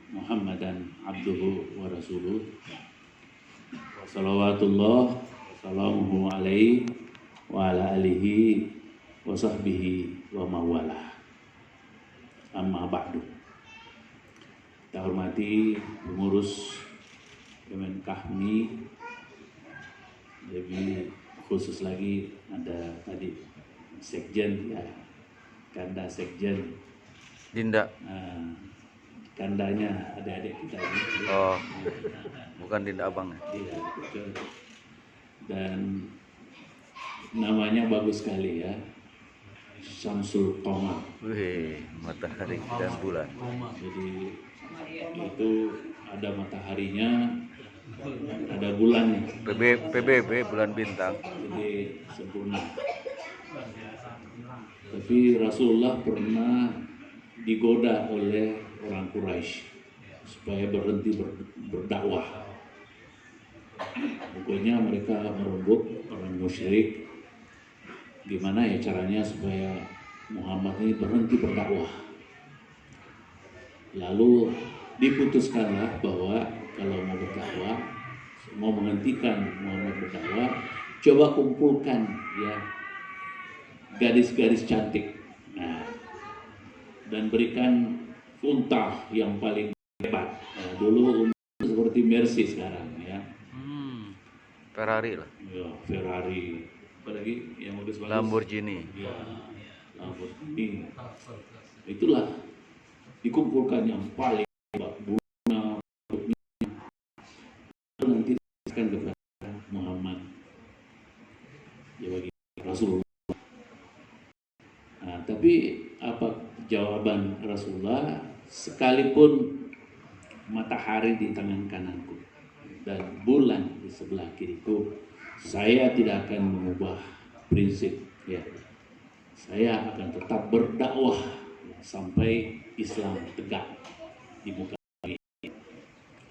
Muhammadan abduhu wa rasuluh wa salawatullah wa salamuhu alaihi wa ala alihi wa sahbihi wa mawalah. Amma ba'du. Kita hormati pengurus Kemenkahmi, lebih khusus lagi ada tadi Sekjen ya, Kanda Sekjen Dinda. Kandanya adik-adik kita ini. Oh, bukan Dinda abang ya? Iya, betul. Dan namanya bagus sekali ya, Syamsul Qamar. Wih, matahari dan bulan. Jadi itu ada mataharinya, ada bulannya. PBB bulan bintang. Jadi sempurna. Tapi Rasulullah pernah digoda oleh orang Quraisy supaya berhenti berdakwah. Pokoknya mereka merebut orang musyrik. Gimana ya caranya supaya Muhammad ini berhenti berdakwah? Lalu diputuskanlah bahwa kalau mau berdakwah, mau menghentikan Muhammad berdakwah, coba kumpulkan ya gadis-gadis cantik. Nah, dan berikan unta yang paling hebat. Nah, dulu unta seperti Mercy sekarang ya. Ferrari lah. Ya, Ferrari. Apalagi yang bagus-bagus. Lamborghini. Ya, Lamborghini. Itulah dikumpulkan yang paling hebat. Bunga, nanti akan kepada Muhammad. Ya bagi Rasulullah. Nah, tapi apa jawaban Rasulullah? Sekalipun matahari di tangan kananku dan bulan di sebelah kiriku, saya tidak akan mengubah prinsip ya. Saya akan tetap berdakwah ya, sampai Islam tegak di muka bumi.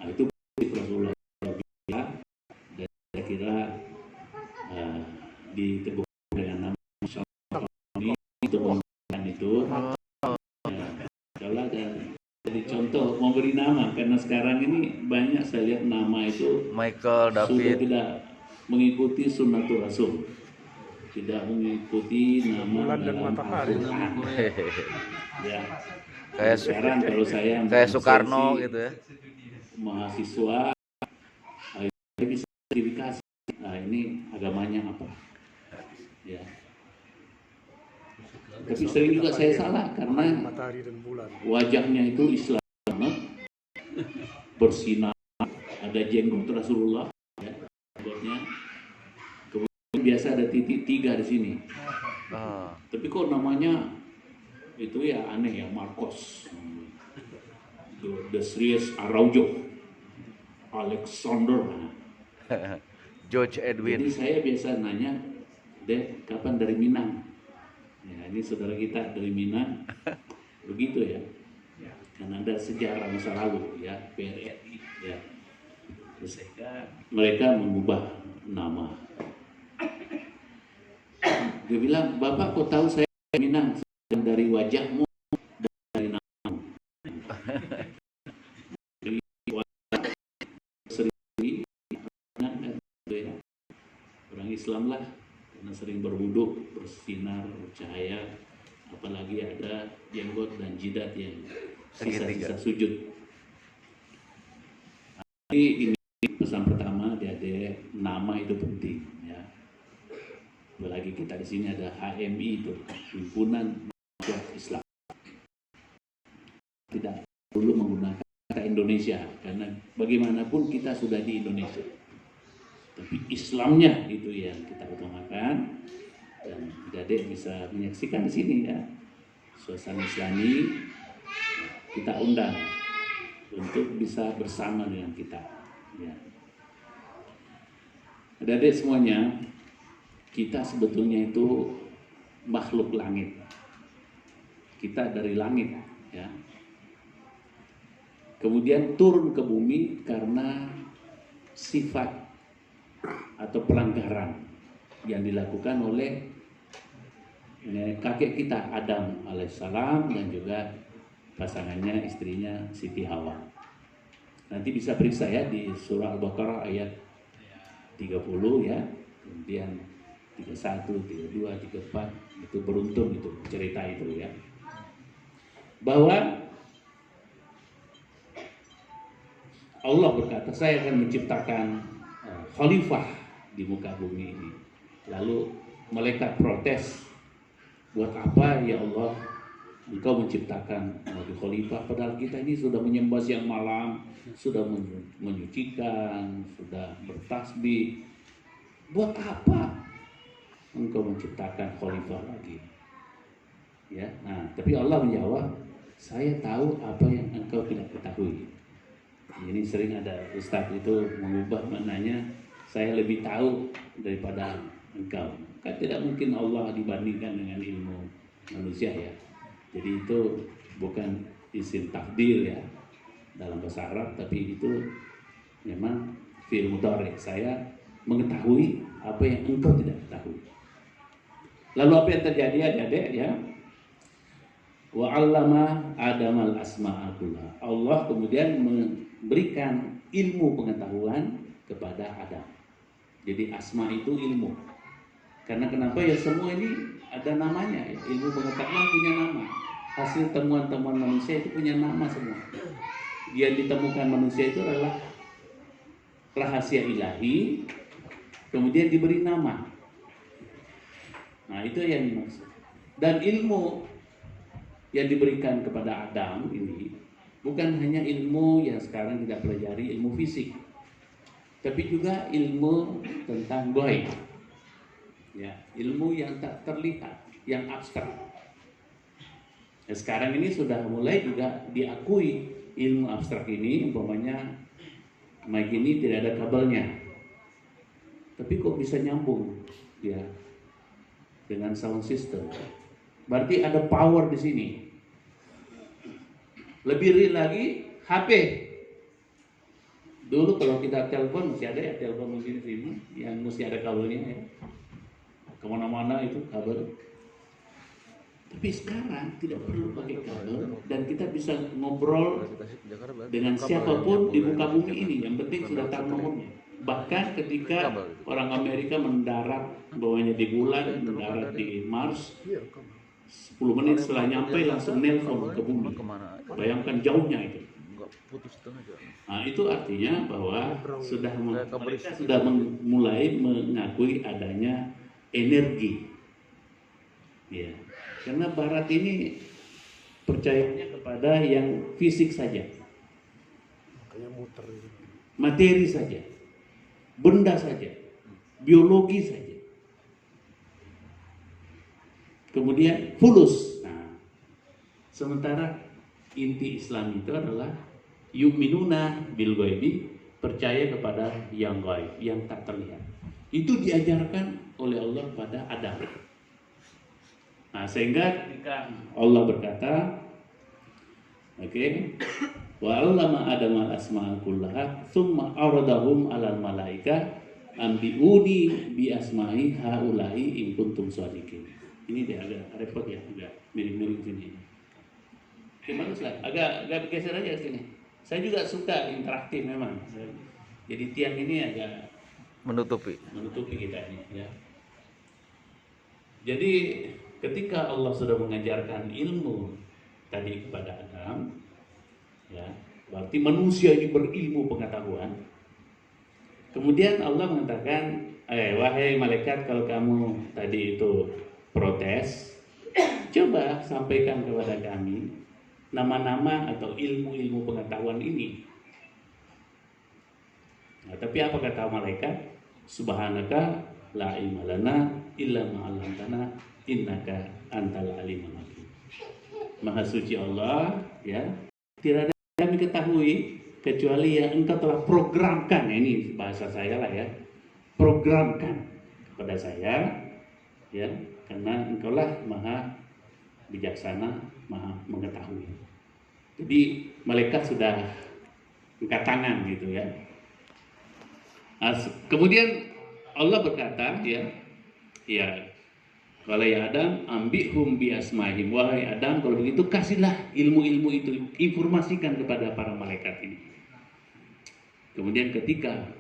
Nah, itu prinsip Rasulullah dan saya kira diteguhkan dengan nama itu menggunakan itu kalau jadi contoh mau beri nama, karena sekarang ini banyak saya lihat nama itu Michael, sudah David. tidak mengikuti sunnatul rasul, tidak mengikuti nama dalam Al-Quran. Ya. Kayak Sekarang kalau saya kayak Soekarno gitu ya. Mahasiswa saya bisa verifikasi. Nah, ini agamanya apa? Ya. Tapi sering juga saya salah karena matahari dan bulan. Wajahnya itu Islam banget, bersinar, ada jenggot Rasulullah, ya, jenggotnya. Kemudian biasa ada titik 3 di sini. Tapi kok namanya itu ya aneh ya, Marcos, Destrius Araujo, Alexander. George Edwin. Jadi saya biasa nanya, Dek, kapan dari Minang? Ya, ini saudara kita dari Minang, begitu ya. Karena ada sejarah masa lalu ya, PRRI ya. Sehingga mereka mengubah nama. Dia bilang, Bapak kok tahu saya dari Minang? Dari wajahmu, dari namamu. Dari wajah sering orang Islam lah, karena sering berwudhu, bersinar, bercahaya, apalagi ada jenggot dan jidat yang sisa-sisa sujud. Ini pesan pertama, adik-adik, nama itu penting ya. Apalagi kita di sini ada HMI itu, Himpunan Mahasiswa Islam. Tidak perlu menggunakan kata Indonesia karena bagaimanapun kita sudah di Indonesia. Tapi Islamnya itu yang kita utamakan, dan adik-adik bisa menyaksikan di sini ya suasana Islami. Kita undang untuk bisa bersama dengan kita. Ya. Adik-adik semuanya, kita sebetulnya itu makhluk langit. Kita dari langit, ya. Kemudian turun ke bumi karena sifat atau pelanggaran yang dilakukan oleh kakek kita Adam alaihissalam dan juga pasangannya, istrinya Siti Hawa. Nanti bisa periksa ya di surah Al-Baqarah ayat 30 ya, kemudian 31, 32, 34, itu beruntun itu cerita itu ya. Bahwa Allah berkata, saya akan menciptakan khalifah di muka bumi ini. Lalu malaikat protes, buat apa ya Allah Engkau menciptakan Nabi Khalifah, padahal kita ini sudah menyembah siang malam, sudah menyucikan, sudah bertasbih. Buat apa Engkau menciptakan Khalifah lagi? Ya, nah, tapi Allah menjawab, saya tahu apa yang engkau tidak ketahui. Ini sering ada ustadz itu mengubah maknanya, saya lebih tahu daripada engkau. Kan tidak mungkin Allah dibandingkan dengan ilmu manusia ya. Jadi itu bukan isim takdir ya dalam bahasa Arab, tapi itu memang fi'il mudhari. Saya mengetahui apa yang engkau tidak ketahui. Lalu apa yang terjadi adik-adik ya? Wa 'allama Adamal asma'a kullaha. Allah kemudian memberikan ilmu pengetahuan kepada Adam. Jadi asma itu ilmu. Karena kenapa ya, semua ini ada namanya ya. Ilmu pengetahuan punya nama. Hasil temuan-temuan manusia itu punya nama semua. Yang ditemukan manusia itu adalah rahasia ilahi, kemudian diberi nama. Nah, itu yang dimaksud. Dan ilmu yang diberikan kepada Adam ini bukan hanya ilmu yang sekarang kita pelajari, ilmu fisik, tapi juga ilmu tentang gaib. Ya, ilmu yang tak terlihat, yang abstrak. Ya, sekarang ini sudah mulai juga diakui ilmu abstrak ini, umpamanya mic ini tidak ada kabelnya, tapi kok bisa nyambung ya dengan sound system. Berarti ada power di sini. Lebih real lagi, HP. Dulu kalau kita telepon masih ada ya, telepon sini yang mesti ada kabelnya ya. Kemana-mana itu kabel. Tapi sekarang tidak perlu pakai kabel dan kita bisa ngobrol dengan siapapun di muka bumi ini. Yang penting sudah tahu nomornya. Bahkan ketika orang Amerika mendarat bawahnya di bulan, mendarat di Mars, 10 menit setelah nyampe langsung nelpon ke bumi. Bayangkan jauhnya itu. Nah, itu artinya bahwa mereka sudah mulai mengakui adanya energi. Ya. Karena Barat ini percayanya kepada yang fisik saja. Materi saja. Benda saja. Biologi saja. Kemudian fulus. Nah, sementara inti Islam itu adalah yu'minuna bil ghaibi, percaya kepada yang gaib, yang tak terlihat. Itu diajarkan oleh Allah pada Adam. Nah, sehingga ketika Allah berkata, wa 'allama Adama al-asma'a kullaha tsumma aradahum 'alal malaika ambiuni bi asma'i haula'i in kuntum shadiqin. Ini dia agak repot ya, agak miring-miring sini. Bagus lah, agak geser aja sini. Saya juga suka interaktif memang. Jadi tiang ini agak menutupi kita ini ya. Jadi ketika Allah sudah mengajarkan ilmu tadi kepada Adam, ya, berarti manusia ini berilmu pengetahuan. Kemudian Allah mengatakan, wahai malaikat, kalau kamu tadi itu protes, coba sampaikan kepada kami nama-nama atau ilmu-ilmu pengetahuan ini. Nah, tapi apa kata malaikat? Subhanaka la ilma lana illa ma 'allamtana innaka antal alimul hakim. Maha suci Allah, ya. Tidak ada yang kami ketahui kecuali yang engkau telah programkan. Ini bahasa saya lah ya. Programkan kepada saya, ya, karena engkaulah maha bijaksana, maha mengetahui. Jadi malaikat sudah angkat tangan gitu ya. Kemudian Allah berkata, ya, wahai Adam, ambihum bi asmahim. Wahai Adam, kalau begitu kasihlah ilmu-ilmu itu, informasikan kepada para malaikat ini. Kemudian ketika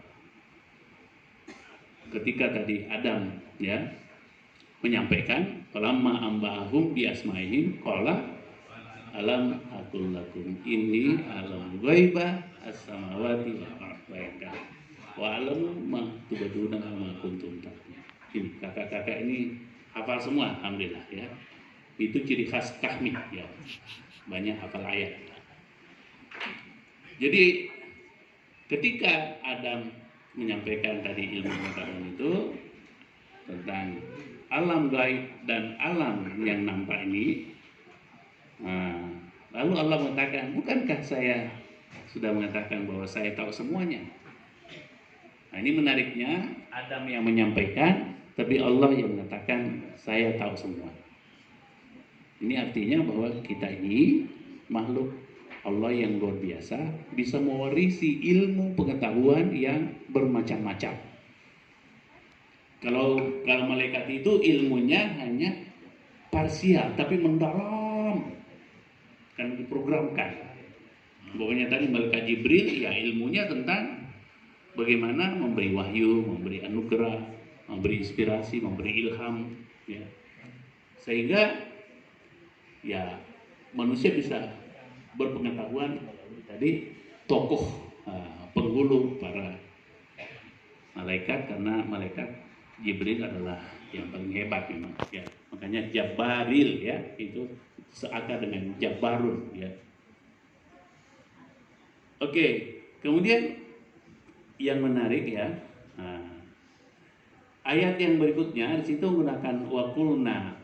tadi Adam ya menyampaikan falamma amba'ahum bi asma'ihim qala alam aqul lakum inni alam ghaiba as-samawati wal ardi wa alamu ma tubaduna ma kuntum ta'malun. Ini kakak-kakak ini hafal semua alhamdulillah ya. Itu ciri khas kami ya. Banyak hafal ayat. Jadi ketika Adam menyampaikan tadi ilmu pengetahuan itu tentang alam gaib dan alam yang nampak ini, lalu Allah mengatakan, bukankah saya sudah mengatakan bahwa saya tahu semuanya? Nah, ini menariknya, Adam yang menyampaikan, tapi Allah yang mengatakan saya tahu semua. Ini artinya bahwa kita ini makhluk Allah yang luar biasa, bisa mewarisi ilmu pengetahuan yang bermacam-macam. Kalau malaikat itu ilmunya hanya parsial, tapi mendalam, kan diprogramkan. Pokoknya tadi malaikat Jibril, ya ilmunya tentang bagaimana memberi wahyu, memberi anugerah, memberi inspirasi, memberi ilham, ya. Sehingga ya manusia bisa berpengetahuan tadi tokoh penghulu para malaikat, karena malaikat Jibril adalah yang paling hebat memang ya. Makanya Jabaril ya itu seakar dengan Jabarun ya. Oke, kemudian yang menarik ya, ayat yang berikutnya di situ menggunakan wakulna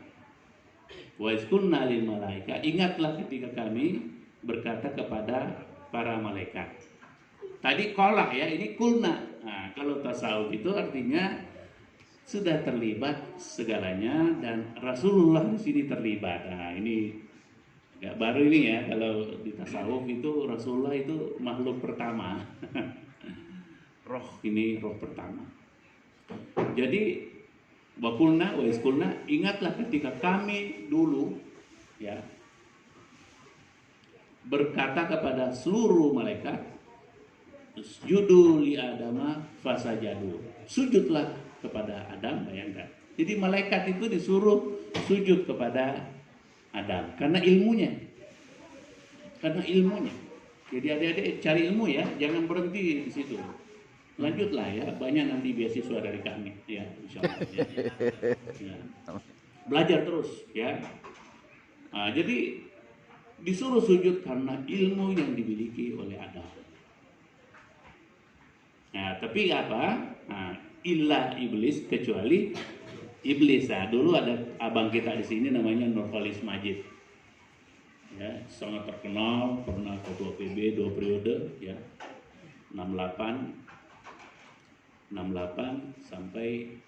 wa iskunna lil malaika, ingatlah ketika kami berkata kepada para malaikat. Tadi kolah ya, ini kulna. Nah, kalau tasawuf itu artinya sudah terlibat segalanya dan Rasulullah di sini terlibat. Nah, ini agak baru ini ya, kalau di tasawuf itu Rasulullah itu makhluk pertama. Roh ini roh pertama. Jadi wakulna wa iskulna, ingatlah ketika kami dulu ya berkata kepada seluruh malaikat, usjudu li adama fasajadu, sujudlah kepada Adam. Bayangkan, jadi malaikat itu disuruh sujud kepada Adam karena ilmunya. Jadi adik-adik cari ilmu ya, jangan berhenti di situ. Lanjutlah ya, banyak nanti beasiswa dari kami ya, insyaallah ya. Belajar terus ya. Nah, jadi disuruh sujud karena ilmu yang dimiliki oleh Adam. Nah, tapi apa? Nah, illa iblis, kecuali iblis. Nah, dulu ada abang kita di sini namanya Nurholis Majid. Ya, sangat terkenal, pernah ketua PB 2 periode ya. 68 sampai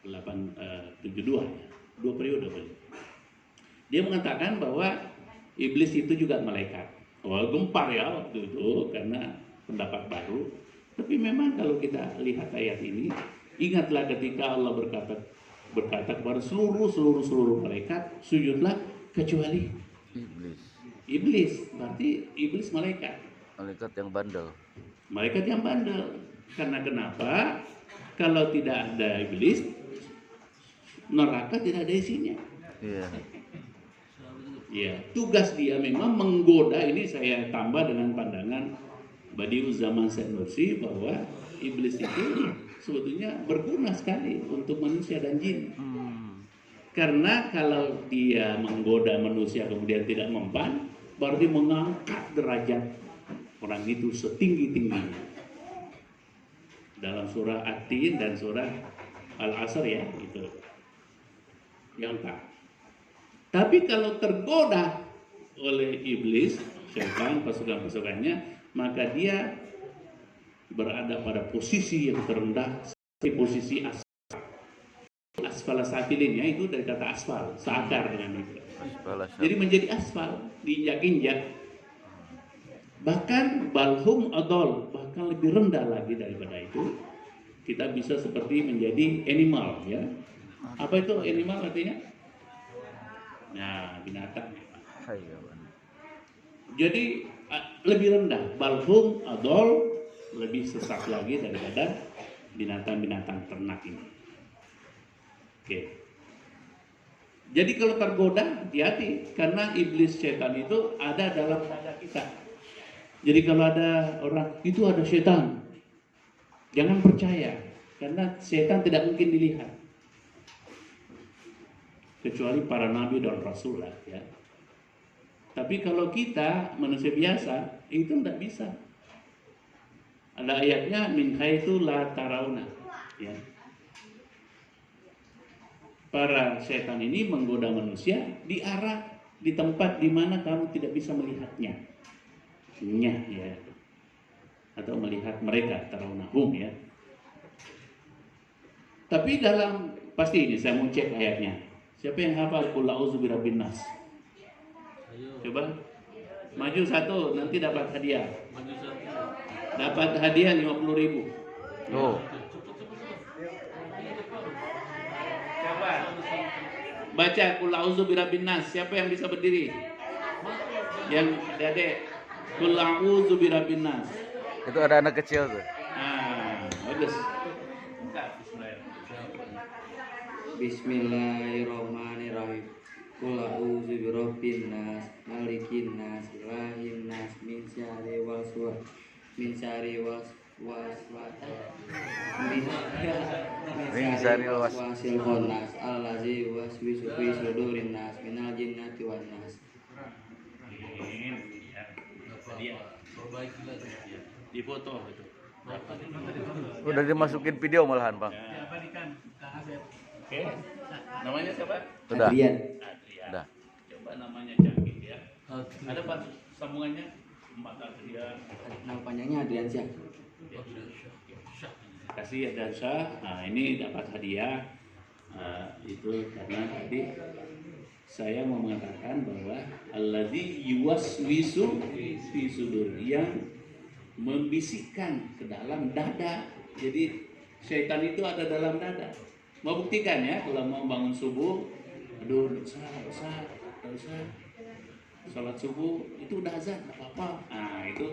72 ya. 2 periode beliau. Dia mengatakan bahwa iblis itu juga malaikat. Wah, gempar ya waktu itu karena pendapat baru. Tapi memang kalau kita lihat ayat ini, ingatlah ketika Allah berkata kepada seluruh malaikat, sujudlah kecuali iblis. Berarti iblis malaikat. Malaikat yang bandel. Malaikat yang bandel. Karena kenapa? Kalau tidak ada iblis, neraka tidak ada isinya. Iya. Ya, tugas dia memang menggoda. Ini saya tambah dengan pandangan Badiu'uzzaman Syekh Nursi bahwa iblis itu sebetulnya berguna sekali untuk manusia dan jin. Karena kalau dia menggoda manusia kemudian tidak mempan, berarti mengangkat derajat orang itu setinggi-tingginya. Dalam surah At-Tin dan surah Al-Asr ya, itu yang tak. Tapi kalau tergoda oleh iblis, syaitan, pasukan-pasukannya, maka dia berada pada posisi yang terendah, posisi asfal safilin ya, itu dari kata asfal, seakar dengan itu. Jadi menjadi asfal, diinjak-injak. Bahkan balhum adol, bahkan lebih rendah lagi daripada itu. Kita bisa seperti menjadi animal ya. Apa itu animal artinya? Nah, binatang. Jadi lebih rendah, balhum adol, lebih sesat lagi daripada binatang-binatang ternak ini. Oke. Jadi kalau tergoda, hati-hati, karena iblis setan itu ada dalam dada kita. Jadi kalau ada orang, itu ada setan, jangan percaya, karena setan tidak mungkin dilihat. Kecuali para nabi dan rasul lah ya. Tapi kalau kita manusia biasa, itu tidak bisa. Ada ayatnya, min haitsu la tarawna, ya. Para setan ini menggoda manusia di arah, di tempat di mana kamu tidak bisa melihatnya. Ya. Atau melihat mereka, tarawnahum ya. Tapi dalam, pasti ini saya mau cek ayatnya. Siapa yang hafal qul a'udzu birabbin nas? Coba maju satu, nanti dapat hadiah. Dapat hadiah 50.000. Oh, Coba baca qul a'udzu birabbin nas. Siapa yang bisa berdiri? Yang Dedek. Qul a'udzu birabbin nas. itu ada anak kecil tuh. Bagus. Bismillahirrahmanirrahim. Qul a'udzu birabbin nas, malikin nas, ilahin nas, min syarri waswas, min syarri waswasil khannas, allazi waswisu fi sudurin nas, minal jinnati wan nas. Di foto itu. Udah dimasukin video malahan, Bang. Oke. Namanya siapa? Sudah. Adrian. Adrian. Udah. Coba namanya canggih ya. Ada Pak sambungannya? Mbak Adrian. Nama panjangnya Adrian Syah. Kasih ya Dansa. Nah, ini dapat hadiah. Itu karena tadi saya mau mengatakan bahwa alladzi yuwaswisu fi sudur, yang membisikkan ke dalam dada. Jadi syaitan itu ada dalam dada. Mau buktikan ya, kalau mau bangun subuh, aduh dosa, sholat subuh itu udah azan, nggak apa-apa. Nah itu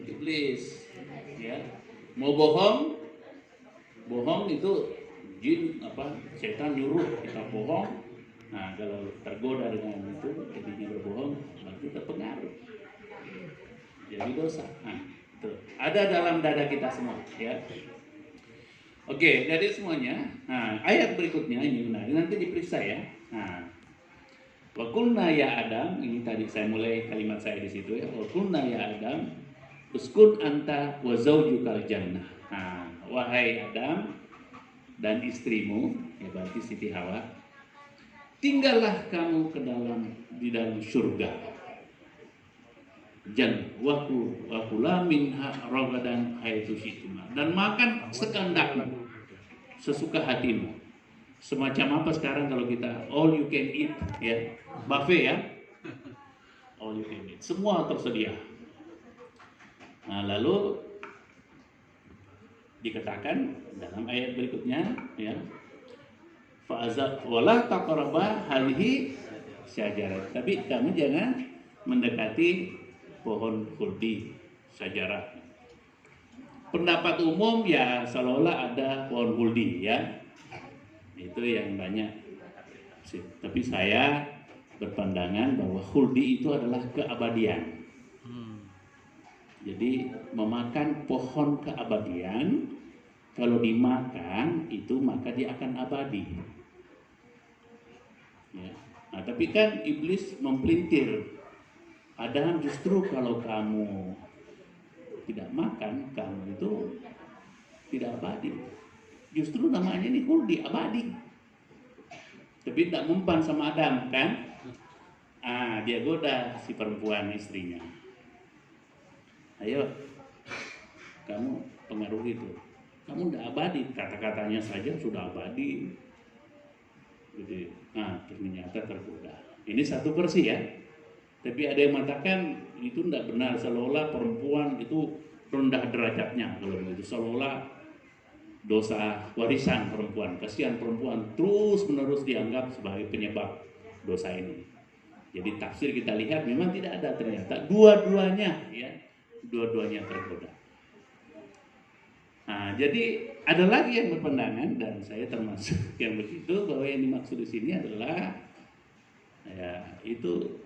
iblis, ya. Mau bohong itu jin setan nyuruh kita bohong. Nah kalau tergoda dengan itu, jadinya berbohong, berarti terpengaruh, jadi dosa. Nah itu ada dalam dada kita semua, ya. Oke, dari semuanya. Nah, ayat berikutnya ini menarik, nanti diperiksa ya. Nah, wa qulna ya Adam, ini tadi saya mulai kalimat saya di situ ya. Wa qulna ya Adam, uskun anta wa zaujukal jannah. Nah, wahai Adam dan istrimu, ya berarti Siti Hawa, tinggallah kamu di dalam surga. Wakula minha ragadan haitsu syi'tuma, dan makan sekandakmu, sesuka hatimu. Semacam apa sekarang kalau kita all you can eat ya, buffet ya, all you can eat, semua tersedia. Nah lalu dikatakan dalam ayat berikutnya ya, fa'azab wala taqraba hadhihi syajarat, tapi kamu jangan mendekati pohon khuldi syajarah. Pendapat umum ya seolah-olah ada pohon khuldi ya, itu yang banyak. Tapi saya berpandangan bahwa khuldi itu adalah keabadian. Jadi memakan pohon keabadian, kalau dimakan itu maka dia akan abadi. Ya. Nah, tapi kan iblis mempelintir. Adam, justru kalau kamu tidak makan, kamu itu tidak abadi. Justru namanya ini khuldi, abadi. Tapi tidak mempan sama Adam kan? Dia goda si perempuan istrinya. Ayo, kamu pengaruh itu. Kamu tidak abadi, kata-katanya saja sudah abadi. Jadi, ternyata tergoda. Ini satu versi ya. Tapi ada yang mengatakan itu tidak benar, seolah-olah perempuan itu rendah derajatnya kalau begitu, seolah-olah dosa warisan perempuan, kasihan perempuan terus menerus dianggap sebagai penyebab dosa ini. Jadi tafsir kita lihat memang tidak ada, ternyata dua-duanya tergoda. Nah, jadi ada lagi yang berpandangan dan saya termasuk yang begitu bahwa yang dimaksud di sini adalah ya itu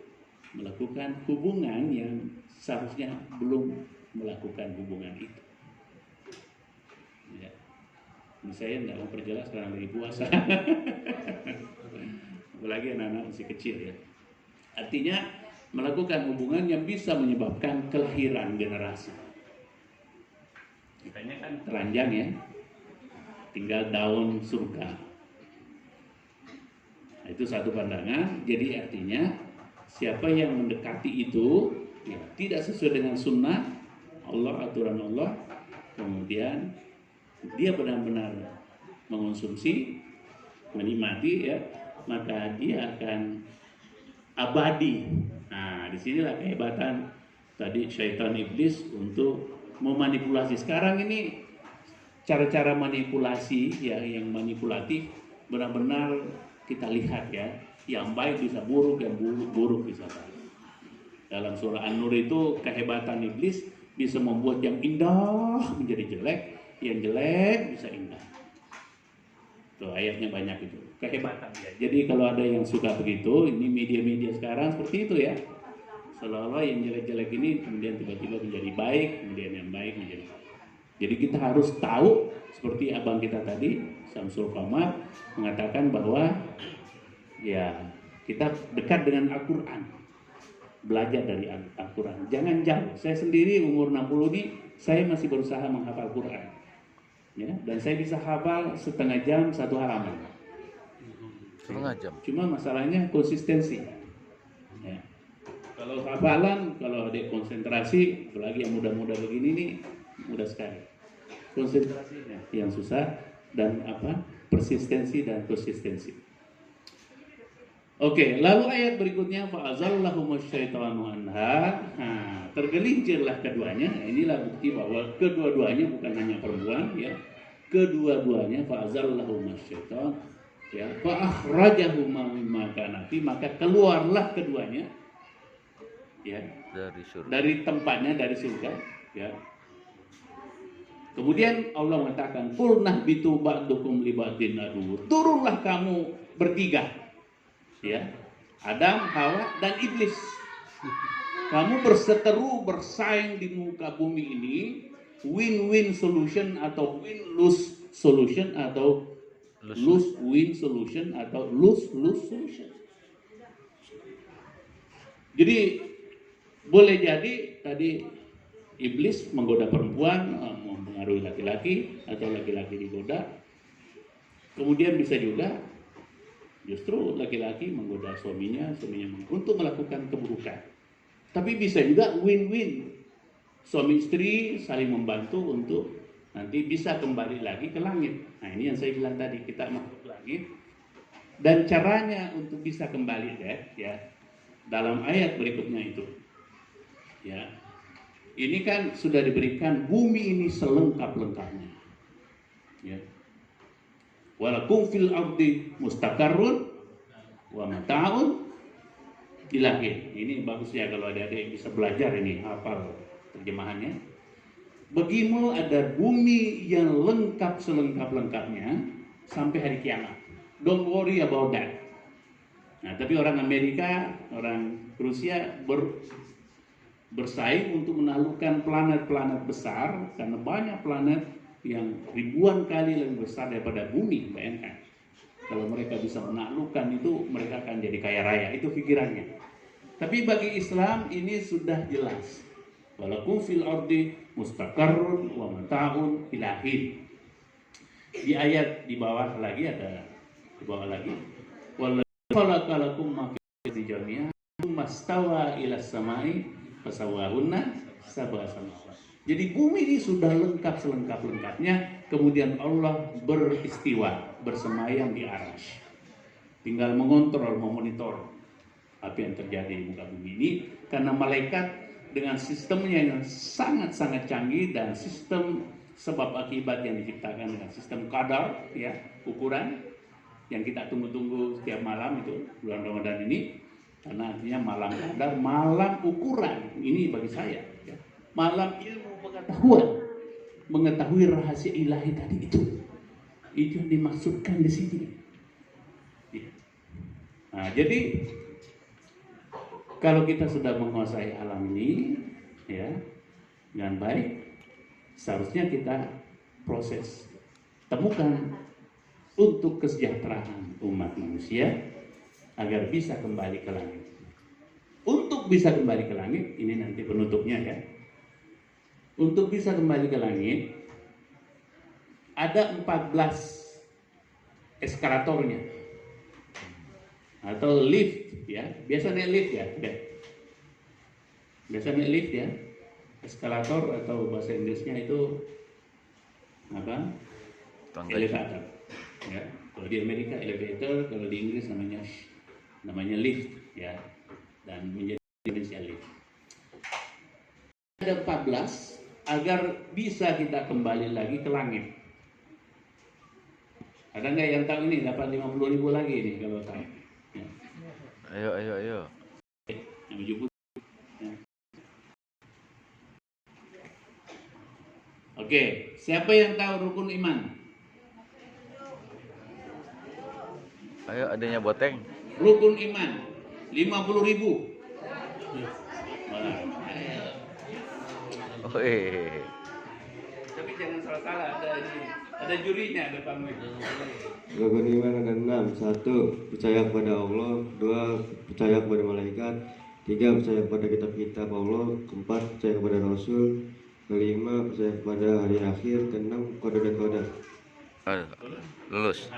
melakukan hubungan yang seharusnya belum melakukan hubungan itu. Ya. Ini saya tidak mau perjelas karena lagi puasa. Apalagi anak-anak masih kecil ya. Artinya melakukan hubungan yang bisa menyebabkan kelahiran generasi. Makanya kan telanjang ya, tinggal daun surga. Nah, itu satu pandangan. Jadi artinya siapa yang mendekati itu ya tidak sesuai dengan sunnah Allah, aturan Allah, kemudian dia benar-benar mengonsumsi, menikmati ya, maka dia akan abadi. Nah, disinilah kehebatan tadi syaitan iblis untuk memanipulasi. Sekarang ini cara-cara manipulasi ya yang manipulatif benar-benar kita lihat ya, yang baik bisa buruk, yang buruk bisa baik. Dalam surah An-Nur itu kehebatan iblis bisa membuat yang indah menjadi jelek, yang jelek bisa indah. Tuh ayatnya banyak itu. Kehebatan ya. Jadi kalau ada yang suka begitu, ini media-media sekarang seperti itu ya. Seolah-olah yang jelek-jelek ini kemudian tiba-tiba menjadi baik, kemudian yang baik menjadi baik. Jadi kita harus tahu seperti abang kita tadi, Samsul Qamar mengatakan bahwa ya kita dekat dengan Al-Quran, belajar dari Al-Quran, jangan jauh. Saya sendiri umur 60 ini saya masih berusaha menghafal Quran ya, dan saya bisa hafal setengah jam satu halaman. Setengah jam. Cuma masalahnya konsistensi ya. Kalau hafalan, kalau ada konsentrasi, apalagi yang muda-muda begini nih mudah sekali. Konsentrasinya yang susah dan persistensi dan konsistensi. Oke, lalu ayat berikutnya fa'azallahumush syaitanu anha. Nah, tergelincirlah keduanya. Nah, inilah bukti bahwa kedua-duanya bukan hanya perempuan ya. Kedua-duanya fa'azallahumush syaitan ya, fa'akhrajahuma mimma kana fi, maka keluarlah keduanya ya dari tempatnya, dari surga ya. Kemudian Allah mengatakan qulnah bitu ba'dukum li ba'din adu, turunlah kamu bertiga ya, Adam, Hawa dan iblis. Kamu berseteru bersaing di muka bumi ini, win-win solution atau win-lose solution atau lose-win solution atau lose-lose solution. Jadi boleh jadi tadi iblis menggoda perempuan, mempengaruhi laki-laki, atau laki-laki digoda. Kemudian bisa juga justru laki-laki menggoda suaminya untuk melakukan keburukan. Tapi bisa juga win-win, suami istri saling membantu untuk nanti bisa kembali lagi ke langit. Nah ini yang saya bilang tadi, kita masuk langit. Dan caranya untuk bisa kembali ya dalam ayat berikutnya itu. Ya, ini kan sudah diberikan bumi ini selengkap-lengkapnya. Ya. Walakum fil ardi mustaqarrun wa mata'un ilahin. Ini bagusnya kalau adik-adik bisa belajar ini hafal terjemahannya. Bagimu ada bumi yang lengkap selengkap-lengkapnya sampai hari kiamat. Don't worry about that. Nah, tapi orang Amerika, orang Rusia bersaing untuk menaklukkan planet-planet besar karena banyak planet yang ribuan kali lebih besar daripada bumi. Bayangkan kalau mereka bisa menaklukkan itu, mereka akan jadi kaya raya. Itu pikirannya. Tapi bagi Islam ini sudah jelas. Walakum fil ardi mustaqarrun wa mata'un ilahin. Di ayat di bawah lagi ada wallazi khalaqalakum ma fil jami'a mastawa ila samai fasawahunna sab'a samawat. Jadi bumi ini sudah lengkap selengkap-lengkapnya, kemudian Allah beristiwa, bersemayam di arasy. Tinggal mengontrol, memonitor apa yang terjadi di muka bumi ini, karena malaikat dengan sistemnya yang sangat-sangat canggih dan sistem sebab akibat yang diciptakan dengan sistem qadar ya, ukuran yang kita tunggu-tunggu setiap malam itu bulan Ramadan ini, karena artinya malam qadar, malam ukuran ini bagi saya ya. Malam ilmu pengetahuan mengetahui rahasia ilahi tadi itu yang dimaksudkan di sini. Ya. Nah, jadi kalau kita sudah menguasai alam ini, ya, dengan baik, seharusnya kita proses temukan untuk kesejahteraan umat manusia agar bisa kembali ke langit. Untuk bisa kembali ke langit, ini nanti penutupnya ya. Untuk bisa kembali ke langit, ada 14 eskalatornya atau lift ya. Biasa naik lift ya. Biasa naik lift ya. Eskalator atau bahasa Inggrisnya itu apa? Elevator. Ya. Kalau di Amerika elevator, kalau di Inggris namanya lift ya. Dan menjadi Indonesia lift. Ada 14 agar bisa kita kembali lagi ke langit. Ada nggak yang tahu ini? Dapat 50.000 lagi nih kalau tahu. Ya. Ayo. Yang menyebut. Ya. Oke, siapa yang tahu rukun iman? Ayo, adanya Boteng. Rukun iman 50.000. Oh, Tapi jangan salah-salah, ada jurinya, ada pamit. Rukun iman ada 6. 1. Percaya kepada Allah. 2. Percaya kepada malaikat. 3. Percaya kepada kitab-kitab Allah. 4. Percaya kepada Rasul. 5. Percaya kepada hari akhir. 6. Qadar dan qadar. lulus.